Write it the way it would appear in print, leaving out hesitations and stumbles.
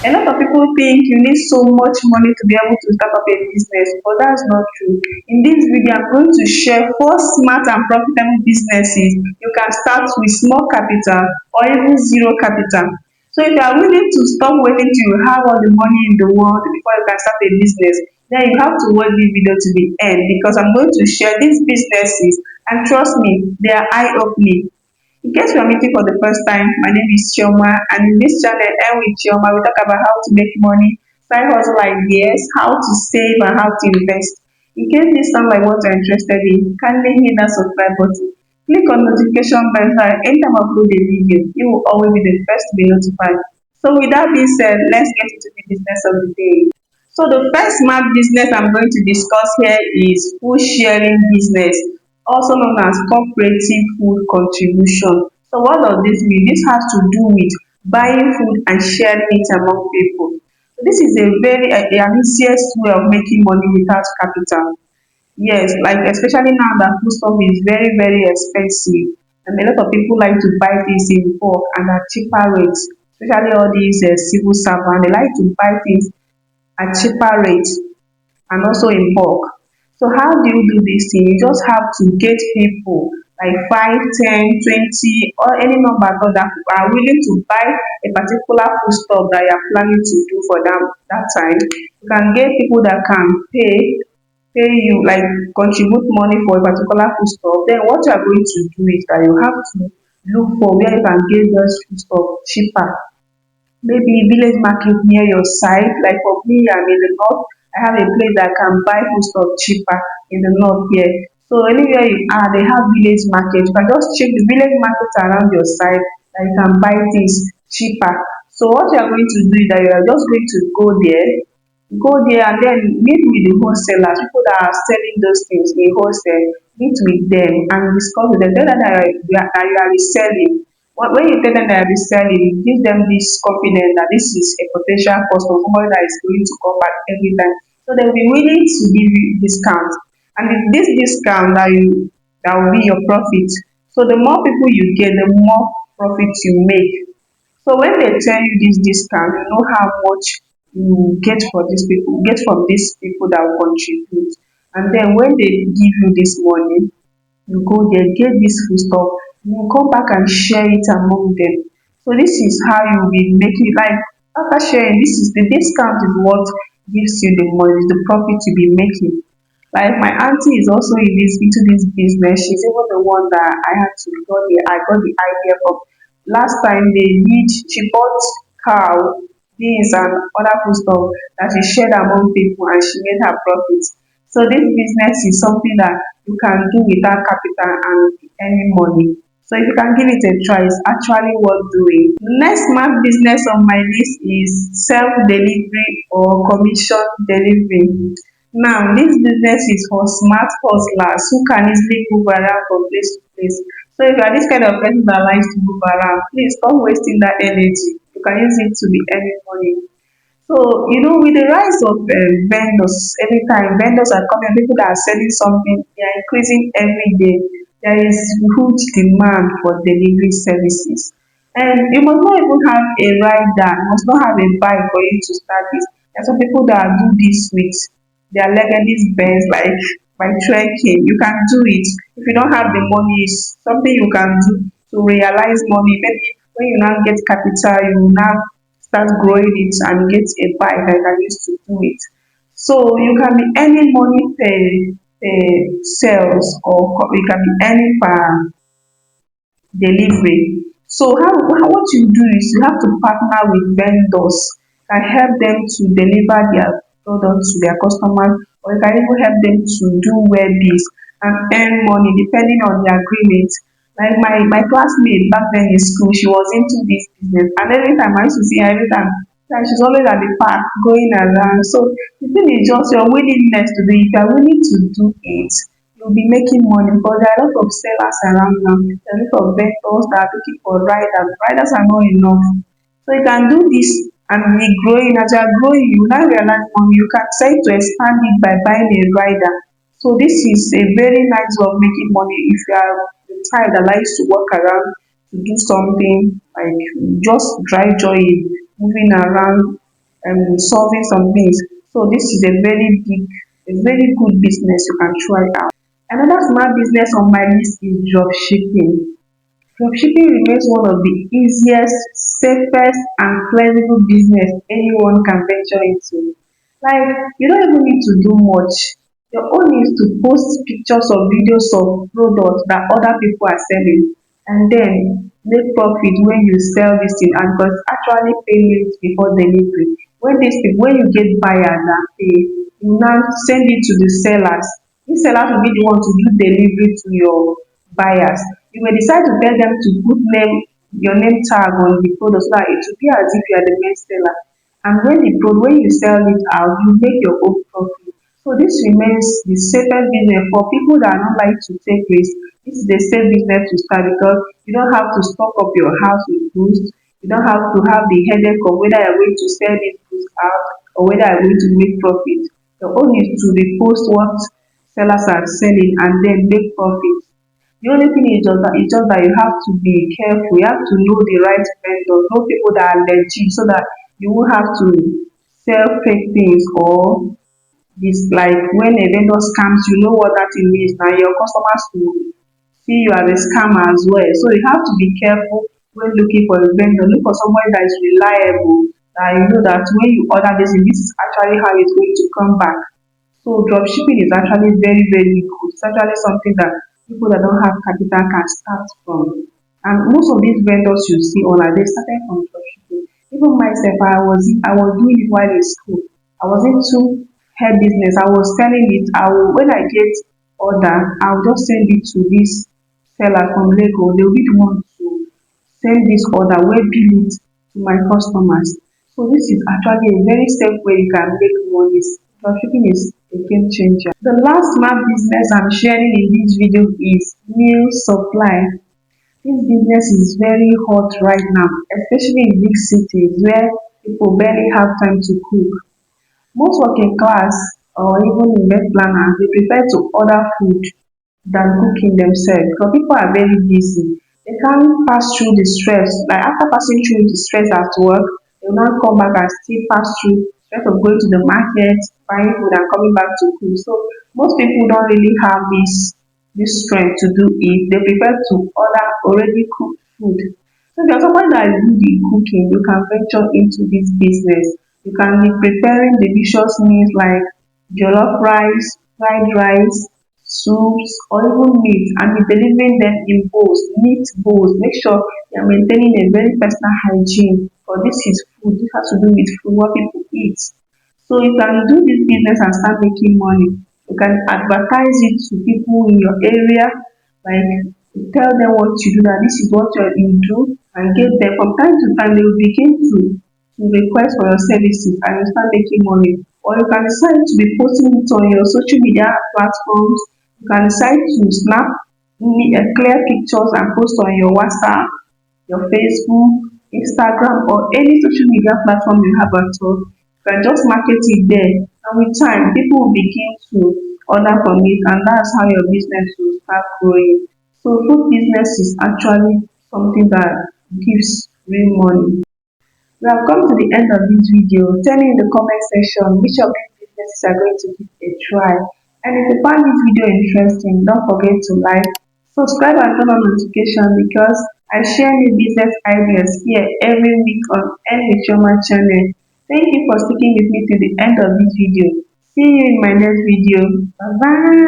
A lot of people think you need so much money to be able to start up a business, but that's not true. In this video, I'm going to share four smart and profitable businesses you can start with small capital or even zero capital. So if you are willing to stop waiting till you have all the money in the world before you can start a business, then you have to watch this video to the end, because I'm going to share these businesses, and trust me, they are eye-opening. In case you are meeting for the first time, my name is Chioma, and in this channel, and with Chioma, we talk about how to make money, side hustle ideas, how to save, and how to invest. In case this sounds like what you're interested in, kindly hit that subscribe button. Click on notification bell so that anytime I upload a video, you will always be the first to be notified. So with that being said, let's get into the business of the day. So the first smart business I'm going to discuss here is food sharing business, also known as cooperative food contribution. So what does this mean? This has to do with buying food and sharing it among people. So this is a very an easiest way of making money without capital. Yes, like especially now that food stuff is very, very expensive, and a lot of people like to buy things in bulk and at cheaper rates. Especially all these civil servants, they like to buy things at cheaper rates and also in bulk. So how do you do this thing? You just have to get people like 5, 10, 20, or any number at all that are willing to buy a particular foodstuff that you are planning to do for them that time. You can get people that can pay you like contribute money for a particular foodstuff. Then what you are going to do is that you have to look for where you can get those foodstuff cheaper, maybe village market near your side. Like for me, I'm in the north. I have a place that can buy foodstuff cheaper in the north here. So anywhere you are, they have village market. You can just check the village market around your side that you can buy things cheaper. So what you are going to do is that you are just going to go there and then meet with the wholesalers, people that are selling those things in wholesale. Meet with them and discuss with them. Tell them that you are reselling. When you tell them that you are reselling, it gives them this confidence that this is a potential customer, somebody that is going to come back every time. So they will be willing to give you discount. And with this discount that will be your profit. So the more people you get, the more profit you make. So when they tell you this discount, you know how much you get for these people, get from these people that will contribute. And then when they give you this money, you go there, get this food stuff, you come back and share it among them. So this is how you will be making, like after sharing, this is the discount is what gives you the money, the profit you be making. Like my auntie is also into this business. She's even the one that I got the idea from. Last time she bought cow, beans and other food stuff that she shared among people and she made her profits. So this business is something that you can do without capital and earning money. So if you can give it a try, it's actually worth doing. Next smart business on my list is self-delivery or commission delivery. Now, this business is for smart hustlers who can easily move around from place to place. So if you are this kind of person that likes to move around, please stop wasting that energy. You can use it to be earning money. So, with the rise of vendors, every time vendors are coming, people that are selling something, they are increasing every day. There is huge demand for delivery services. And you must not even have a rider, you must not have a bike for you to start this. There are some people that do this with their legacies best, like by trekking. You can do it. If you don't have the money, it's something you can do to realize money. Maybe when you now get capital, you will now start growing it and get a bike that you can use to do it. So you can be earning money per sales, or you can be earning per delivery. So what you do is you have to partner with vendors, can help them to deliver their products to their customers, or you can even help them to do webbies and earn money depending on the agreement. Like my classmate back then in school, she was into this business, and every time I used to see her, every time like she's always at the park going around. So the thing is just your willingness to do it. If you are willing to do it, you'll be making money, because there are a lot of sellers around now. There are a lot of vendors that are looking for riders. Riders are not enough. So you can do this and be growing. As you are growing, you now realize money. You can try to expand it by buying a rider. So this is a very nice way of making money if you are the type that likes to walk around, to do something like just dry joy, moving around. solving some things. So this is a very good business you can try out. Another smart business on my list is dropshipping. Dropshipping remains one of the easiest, safest, and flexible business anyone can venture into. Like, you don't even need to do much. Your own is to post pictures or videos of products that other people are selling and then make profit when you sell this thing, and because actually payment before delivery. When you get buyers and pay, you now send it to the sellers. These sellers will be the one to do delivery to your buyers. You may decide to tell them to put your name tag on the product so that it will be as if you are the main seller. And when you sell it out, you make your own profit. So this remains the safest business for people that don't like to take risks. This is a safe business to start because you don't have to stock up your house with goods. You don't have to have the headache of whether you're going to sell these goods out or whether you're going to make profit. The own is to repost what sellers are selling and then make profit. The only thing is just that you have to be careful. You have to know the right vendors, know people that are legit so that you won't have to sell fake things or this, like when a vendor scams, you know what that thing is. Now your customers will see you as a scammer as well. So you have to be careful when looking for a vendor. Look for somebody that is reliable, that you know that when you order this is actually how it's going to come back. So dropshipping is actually very, very good. It's actually something that people that don't have capital can start from. And most of these vendors you see online, they started from dropshipping. Even myself, I was doing it while in school. I was into hair business. I was selling it. When I get order, I'll just send it to this seller from Lagos. They'll be the one to send this order, wey bill it to my customers. So this is actually a very safe way you can make money. Dropshipping is a game changer. The last smart business I'm sharing in this video is meal supply. This business is very hot right now, especially in big cities where people barely have time to cook. Most working class or even event planners dey prefer to order food than cooking themselves because people are very busy. They can't pass through the stress. Like after passing through the stress at work, they will now come back and still pass through stress of going to the market, buying food and coming back to cook. So most people don't really have this strength to do it. They prefer to order already cooked food. So if you're somebody that is good in cooking, you can venture into this business. You can be preparing delicious meals like jollof rice, fried rice, soups, or even meat, and be delivering them in bowls, neat bowls. Make sure you're maintaining a very personal hygiene, because this is food. This has to do with food, what people eat. So you can do this business and start making money. You can advertise it to people in your area, like tell them what you do, that this is what you do, and get them. From time to time, they will begin to request for your services and you start making money. Or you can decide to be posting it on your social media platforms. You can decide to snap clear pictures and post on your WhatsApp, your Facebook, Instagram, or any social media platform you have at all. You can just market it there. And with time, people will begin to order from it, and that's how your business will start growing. So food business is actually something that gives real money. We have come to the end of this video. Tell me in the comment section which of these businesses are going to give a try. And if you find this video interesting, don't forget to like, subscribe and turn on notification, because I share new business ideas here every week on Chioma channel. Thank you for sticking with me to the end of this video. See you in my next video. Bye bye.